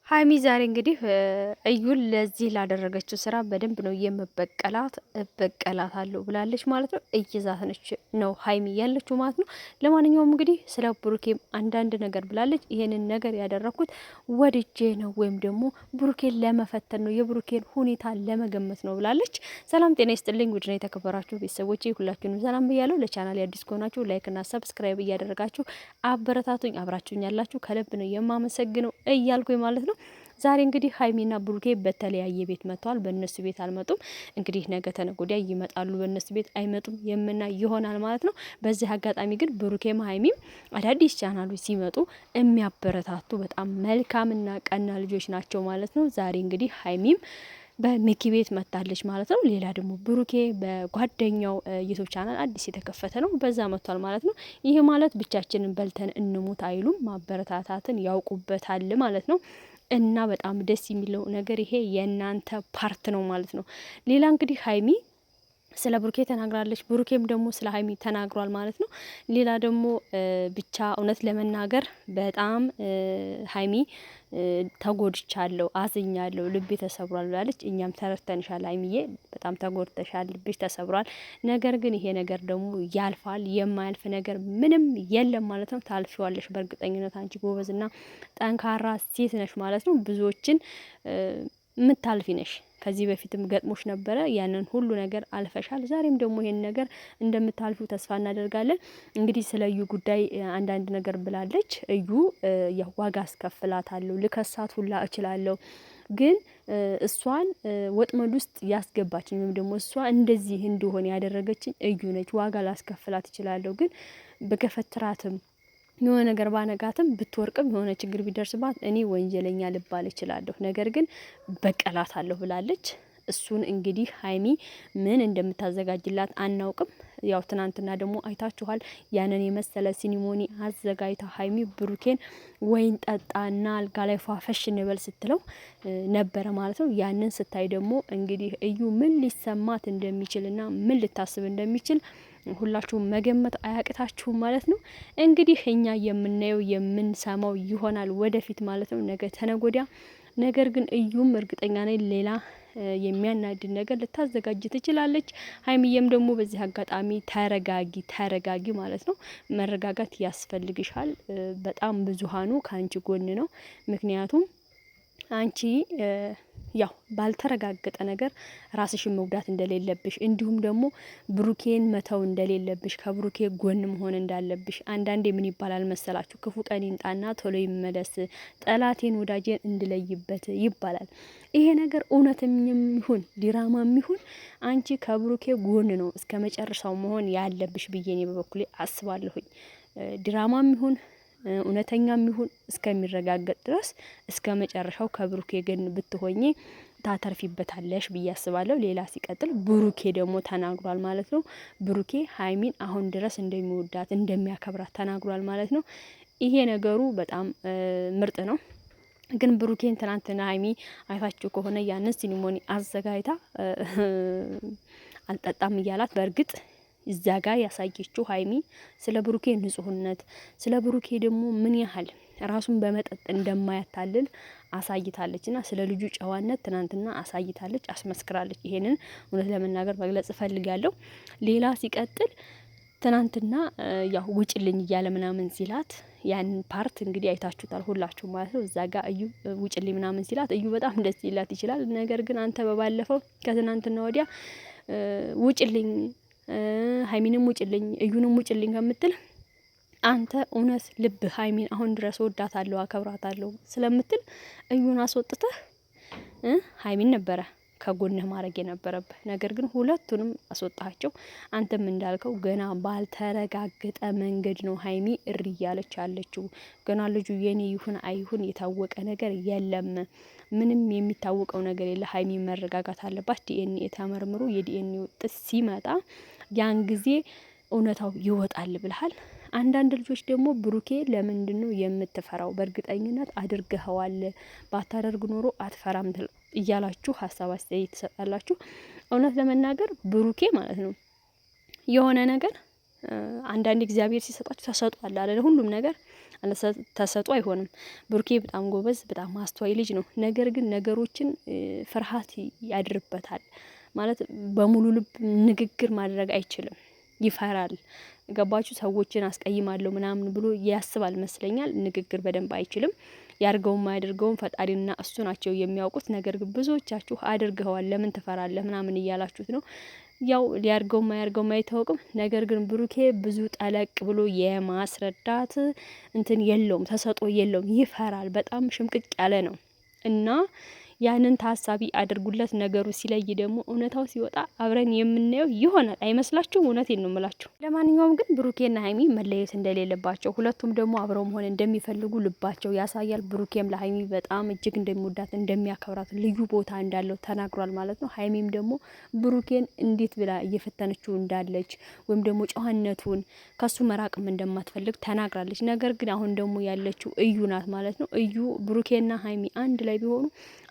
ሀይሚ ዛሬ እንግዲህ እዩን ለዚህ ላደረገችው ስራ በደንብ ነው እበቀላታለሁ ብላለች ማለት ነው። እየዛተነች ነው ሀይሚ ያለችው ማለት ነው። ለማንኛውም እንግዲህ ስለ ብሩኬም አንዳንድ ነገር ብላለች። ይሄንን ነገር ያደረኩት ወድጄ ነው ወይም ደግሞ ብሩኬን ለመፈተን ነው፣ የብሩኬን ሁኔታ ለመገመት ነው ብላለች። ሰላም ጤና ይስጥልኝ ውድና የተከበራችሁ ቤተሰቦቼ ሁላችሁንም ሰላም ብያለሁ። ለቻናል አዲስ ከሆናችሁ ላይክና ሰብስክራይብ እያደረጋችሁ አበረታቱኝ። አብራችሁኝ ያላችሁ ከልብ ነው የማመሰግነው እያልኩኝ ማለት ነው። ዛሬ እንግዲህ ሀይሚና ብሩኬ በተለያየ ቤት መጥተዋል። በእነሱ ቤት አልመጡም። እንግዲህ ነገ ተነገ ወዲያ ይመጣሉ። በእነሱ ቤት አይመጡም የምናይ ይሆናል ማለት ነው። በዚህ አጋጣሚ ግን ብሩኬም ሀይሚም አዳዲስ ቻናሎች ሲመጡ የሚያበረታቱ በጣም መልካምና ቀና ልጆች ናቸው ማለት ነው። ዛሬ እንግዲህ ሀይሚም በሚኪ ቤት መጣለች ማለት ነው። ሌላ ደግሞ ብሩኬ በጓደኛው ዩቲዩብ ቻናል አዲስ የተከፈተ ነው፣ በዛ መጥቷል ማለት ነው። ይሄ ማለት ብቻችንን በልተን እንሙት አይሉም፣ ማበረታታትን ያውቁበታል ማለት ነው። እና በጣም ደስ የሚለው ነገር ይሄ የእናንተ ፓርት ነው ማለት ነው። ሌላ እንግዲህ ሀይሚ ስለ ብሩኬ ተናግራለች፣ ብሩኬም ደግሞ ስለ ሀይሚ ተናግሯል ማለት ነው። ሌላ ደግሞ ብቻ እውነት ለመናገር በጣም ሀይሚ ተጎድቻለሁ፣ አዝኛለሁ፣ ልቤ ተሰብሯል ብላለች። እኛም ተረድተንሻል ሀይሚዬ፣ በጣም ተጎድተሻል፣ ልብሽ ተሰብሯል። ነገር ግን ይሄ ነገር ደግሞ ያልፋል፣ የማያልፍ ነገር ምንም የለም ማለት ነው። ታልፊዋለሽ በእርግጠኝነት። አንቺ ጎበዝና ጠንካራ ሴት ነሽ ማለት ነው። ብዙዎችን ምታልፊ ነሽ። ከዚህ በፊትም ገጥሞሽ ነበረ። ያንን ሁሉ ነገር አልፈሻል። ዛሬም ደግሞ ይሄን ነገር እንደምታልፉ ተስፋ እናደርጋለን። እንግዲህ ስለ እዩ ጉዳይ አንዳንድ ነገር ብላለች። እዩ ያው ዋጋ አስከፍላታለሁ፣ ልከሳት ሁላ እችላለሁ፣ ግን እሷን ወጥመድ ውስጥ ያስገባችኝ ወይም ደግሞ እሷ እንደዚህ እንደሆነ ያደረገችኝ እዩ ነች። ዋጋ ላስከፍላት እችላለሁ፣ ግን በገፈትራትም የሆነ ነገር ባነጋትም ብትወርቅም የሆነ ችግር ቢደርስባት እኔ ወንጀለኛ ልባል እችላለሁ፣ ነገር ግን በቀላታለሁ ብላለች። እሱን እንግዲህ ሀይሚ ምን እንደምታዘጋጅላት አናውቅም። ያው ትናንትና ደግሞ አይታችኋል። ያንን የመሰለ ሲኒሞኒ አዘጋጅታ ሀይሚ ብሩኬን ወይን ጠጣና አልጋ ላይ ፏፈሽ እንበል ስትለው ነበረ ማለት ነው። ያንን ስታይ ደግሞ እንግዲህ እዩ ምን ሊሰማት እንደሚችልና ምን ልታስብ እንደሚችል ሁላችሁም መገመት አያቅታችሁም ማለት ነው። እንግዲህ እኛ የምናየው የምንሰማው ይሆናል ወደፊት ማለት ነው፣ ነገ ተነጎዲያ። ነገር ግን እዩም እርግጠኛ ነኝ ሌላ የሚያናድድ ነገር ልታዘጋጅ ትችላለች። ሀይሚዬም ደግሞ በዚህ አጋጣሚ ተረጋጊ ማለት ነው። መረጋጋት ያስፈልግሻል። በጣም ብዙሃኑ ከአንቺ ጎን ነው። ምክንያቱም አንቺ ያው ባልተረጋገጠ ነገር ራስሽን መጉዳት እንደሌለብሽ፣ እንዲሁም ደግሞ ብሩኬን መተው እንደሌለብሽ፣ ከብሩኬ ጎን መሆን እንዳለብሽ። አንዳንዴ ምን ይባላል መሰላችሁ? ክፉ ቀን ይምጣና ቶሎ ይመለስ፣ ጠላቴን ወዳጄን እንድለይበት ይባላል። ይሄ ነገር እውነትም ይሁን ዲራማም ይሁን አንቺ ከብሩኬ ጎን ነው እስከ መጨረሻው መሆን ያለብሽ ብዬ እኔ በበኩሌ አስባለሁኝ። ዲራማም ይሁን እውነተኛም ይሁን እስከሚረጋገጥ ድረስ እስከ መጨረሻው ከብሩኬ ግን ብትሆኚ ታተርፊበታለሽ ብዬ አስባለሁ። ሌላ ሲቀጥል ብሩኬ ደግሞ ተናግሯል ማለት ነው። ብሩኬ ሀይሚን አሁን ድረስ እንደሚወዳት እንደሚያከብራት ተናግሯል ማለት ነው። ይሄ ነገሩ በጣም ምርጥ ነው። ግን ብሩኬን ትናንትና ሀይሚ አይታችሁ ከሆነ ያንን ሲኒሞኒ አዘጋጅታ አልጠጣም እያላት በእርግጥ እዛ ጋር ያሳየችው ሀይሚ ስለ ብሩኬ ንጹህነት፣ ስለ ብሩኬ ደግሞ ምን ያህል ራሱን በመጠጥ እንደማያታልል አሳይታለች። እና ስለ ልጁ ጨዋነት ትናንትና አሳይታለች፣ አስመስክራለች። ይሄንን እውነት ለመናገር መግለጽ እፈልጋለሁ። ሌላ ሲቀጥል ትናንትና ያው ውጭልኝ እያለ ምናምን ሲላት ያንን ፓርት እንግዲህ አይታችሁታል ሁላችሁ ማለት ነው። እዛ ጋር እዩ ውጭልኝ ምናምን ሲላት እዩ በጣም ደስ ይላት ይችላል። ነገር ግን አንተ በባለፈው ከትናንትና ወዲያ ውጭልኝ ሀይሚንም ውጭልኝ እዩንም ውጭልኝ ከምትል አንተ እውነት ልብ ሀይሚን አሁን ድረስ ወዳታለሁ አከብራታለሁ ስለምትል እዩን አስወጥተህ ሀይሚን ነበረ ከጎንህ ማድረግ የነበረብህ። ነገር ግን ሁለቱንም አስወጣቸው። አንተም እንዳልከው ገና ባልተረጋገጠ መንገድ ነው ሀይሚ እሪ እያለች ያለችው። ገና ልጁ የኔ ይሁን አይሁን የታወቀ ነገር የለም። ምንም የሚታወቀው ነገር የለ። ሀይሚ መረጋጋት አለባት። ዲኤንኤ ተመርምሮ የዲኤንኤ ውጤት ሲመጣ ያን ጊዜ እውነታው ይወጣል ብለሃል። አንዳንድ ልጆች ደግሞ ብሩኬ ለምንድነው የምትፈራው? በእርግጠኝነት አድርገኸዋል፣ ባታደርግ ኖሮ አትፈራም እያላችሁ ሀሳብ አስተያየት ትሰጣላችሁ። እውነት ለመናገር ብሩኬ ማለት ነው የሆነ ነገር አንዳንድ እግዚአብሔር ሲሰጣችሁ ተሰጡ አለ አይደል? ሁሉም ነገር ተሰጡ አይሆንም። ብሩኬ በጣም ጎበዝ፣ በጣም አስተዋይ ልጅ ነው። ነገር ግን ነገሮችን ፍርሃት ያድርበታል ማለት በሙሉ ልብ ንግግር ማድረግ አይችልም፣ ይፈራል። ገባችሁ? ሰዎችን አስቀይማለሁ ምናምን ብሎ ያስባል መስለኛል። ንግግር በደንብ አይችልም። ያርገውም አያድርገውም ፈጣሪና እሱ ናቸው የሚያውቁት። ነገር ግን ብዙዎቻችሁ አድርገዋል ለምን ትፈራለህ ምናምን እያላችሁት ነው። ያው ሊያርገውም አያርገውም አይታወቅም። ነገር ግን ብሩኬ ብዙ ጠለቅ ብሎ የማስረዳት እንትን የለውም፣ ተሰጦ የለውም፣ ይፈራል። በጣም ሽምቅቅ ያለ ነው እና ያንን ታሳቢ አድርጉለት። ነገሩ ሲለይ ደግሞ እውነታው ሲወጣ አብረን የምናየው ይሆናል። አይመስላችሁም? እውነቴን ነው የምላችሁ። ለማንኛውም ግን ብሩኬና ሀይሚ መለየት እንደሌለባቸው ሁለቱም ደግሞ አብረው መሆን እንደሚፈልጉ ልባቸው ያሳያል። ብሩኬም ለሀይሚ በጣም እጅግ እንደሚወዳት እንደሚያከብራት፣ ልዩ ቦታ እንዳለው ተናግሯል ማለት ነው። ሀይሚም ደግሞ ብሩኬን እንዴት ብላ እየፈተነችው እንዳለች ወይም ደግሞ ጨዋነቱን ከሱ መራቅም እንደማትፈልግ ተናግራለች። ነገር ግን አሁን ደግሞ ያለችው እዩ ናት ማለት ነው። እዩ ብሩኬና ሀይሚ አንድ ላይ ቢሆኑ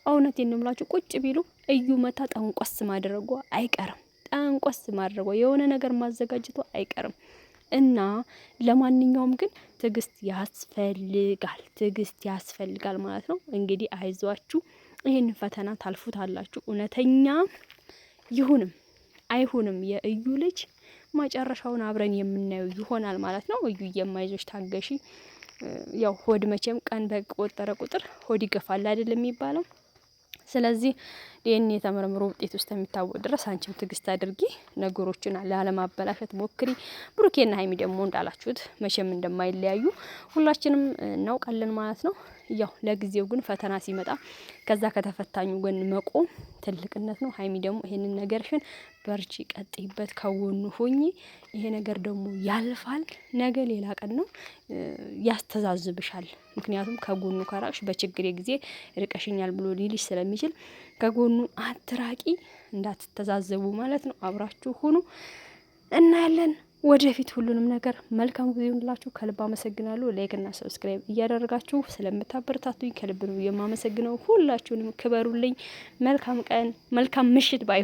እውነቴን ነው የምላችሁ ቁጭ ቢሉ እዩ መታ ጠንቆስ ማድረጓ አይቀርም። ጠንቆስ ማድረጓ የሆነ ነገር ማዘጋጀቷ አይቀርም። እና ለማንኛውም ግን ትዕግስት ያስፈልጋል፣ ትዕግስት ያስፈልጋል ማለት ነው። እንግዲህ አይዟችሁ፣ ይህን ፈተና ታልፉታላችሁ። እውነተኛ ይሁንም አይሁንም የእዩ ልጅ መጨረሻውን አብረን የምናየው ይሆናል ማለት ነው። እዩ የማይዞች ታገሺ። ያው ሆድ መቼም ቀን በቆጠረ ቁጥር ሆድ ይገፋል አይደል የሚባለው። ስለዚህ ዲኤንኤ ተመርምሮ ውጤት ውስጥ የሚታወቅ ድረስ አንቺም ትዕግስት አድርጊ፣ ነገሮችን ላለማበላሸት ሞክሪ። ብሩኬና ሀይሚ ደግሞ እንዳላችሁት መቼም እንደማይለያዩ ሁላችንም እናውቃለን ማለት ነው። ያው ለጊዜው ግን ፈተና ሲመጣ ከዛ ከተፈታኙ ጎን መቆም ትልቅነት ነው። ሀይሚ ደግሞ ይሄንን ነገርሽን በርቺ፣ ቀጥይበት፣ ከጎኑ ሆኚ። ይሄ ነገር ደግሞ ያልፋል። ነገ ሌላ ቀን ነው፣ ያስተዛዝብሻል። ምክንያቱም ከጎኑ ከራቅሽ በችግሬ ጊዜ ርቀሽኛል ብሎ ሊልሽ ስለሚችል ከጎኑ አትራቂ፣ እንዳትተዛዘቡ ማለት ነው። አብራችሁ ሁኑ። እናያለን ወደፊት ሁሉንም ነገር። መልካም ጊዜ ይሁንላችሁ። ከልብ አመሰግናለሁ። ላይክ እና ሰብስክራይብ እያደረጋችሁ ስለምታበረታቱኝ ከልብ ነው የማመሰግነው። ሁላችሁንም ክበሩልኝ። መልካም ቀን፣ መልካም ምሽት ባይ